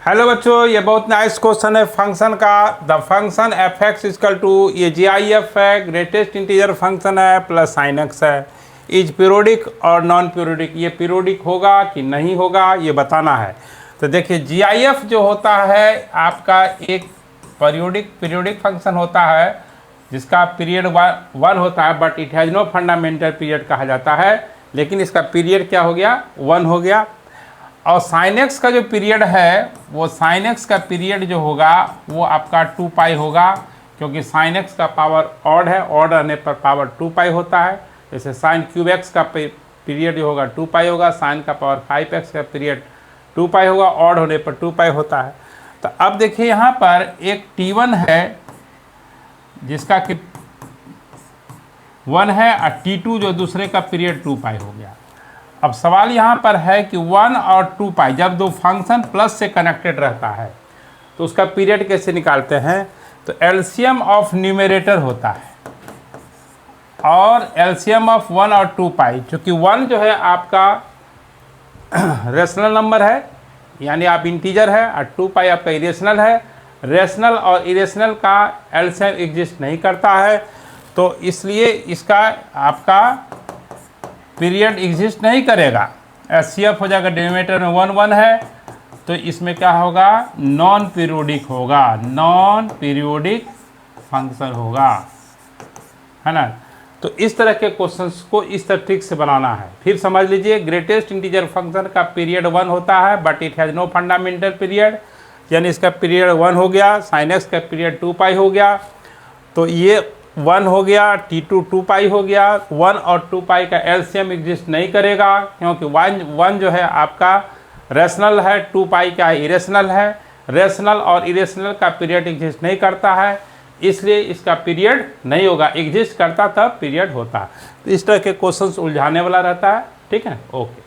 Hello बच्चों, ये बहुत नाइस क्वेश्चन है फंक्शन का। The function f x is equal to, ये जी आई एफ है, ग्रेटेस्ट इंटीजर फंक्शन है, प्लस साइन एक्स है। इज पीरियोडिक और नॉन पीरियोडिक, ये पीरियोडिक होगा कि नहीं होगा ये बताना है। तो देखिए जी आई एफ जो होता है आपका एक पीरियोडिक फंक्शन होता है जिसका पीरियड वन होता है, but it has no fundamental period कहा जाता है, लेकिन इसका पीरियड क्या हो गया, वन हो गया। और साइन एक्स का जो पीरियड है वो साइन एक्स का पीरियड जो होगा वो आपका 2 पाई होगा, क्योंकि साइन एक्स का पावर ऑड है, ऑड रहने पर पावर 2 पाई होता है। जैसे साइन क्यूब एक्स का पीरियड जो होगा 2 पाई होगा, साइन का पावर 5 एक्स का पीरियड 2 पाई होगा, ऑड होने पर 2 पाई होता है। तो अब देखिए यहाँ पर एक T1 है जिसका कि 1 है, और T2 जो दूसरे का पीरियड 2 पाई हो गया। अब सवाल यहाँ पर है कि 1 और 2 पाई जब दो फंक्शन प्लस से कनेक्टेड रहता है तो उसका पीरियड कैसे निकालते हैं। तो एलसीएम ऑफ न्यूमरेटर होता है और एलसीएम ऑफ 1 और 2 पाई, चूँकि 1 जो है आपका रेशनल नंबर है यानी आप इंटीजर है, और 2 पाई आपका इरेशनल है। रेशनल और इरेशनल का एलसीएम एग्जिस्ट नहीं करता है, तो इसलिए इसका आपका पीरियड एग्जिस्ट नहीं करेगा। एचसीएफ हो जाएगा, डिनोमिनेटर में 1 1 है, तो इसमें क्या होगा, नॉन पीरियोडिक होगा, नॉन पीरियोडिक फंक्शन होगा, है ना। तो इस तरह के क्वेश्चंस को इस तरह ट्रिक से बनाना है। फिर समझ लीजिए, ग्रेटेस्ट इंटीजर फंक्शन का पीरियड 1 होता है, but it has no fundamental period, यानी इसका पीरियड 1 हो गया। साइन एक्स का पीरियड 2 पाई हो गया, तो ये 1 हो गया, T2 2 पाई हो गया। 1 और 2 पाई का एलसीएम एग्जिस्ट नहीं करेगा, क्योंकि 1 जो है आपका रेशनल है, 2 पाई का इरेशनल है। रेशनल और इरेशनल का पीरियड एग्जिस्ट नहीं करता है, इसलिए इसका पीरियड नहीं होगा। एग्जिस्ट करता तब पीरियड होता है। तो इस तरह के क्वेश्चंस उलझाने वाला रहता है, ठीक है। ओके।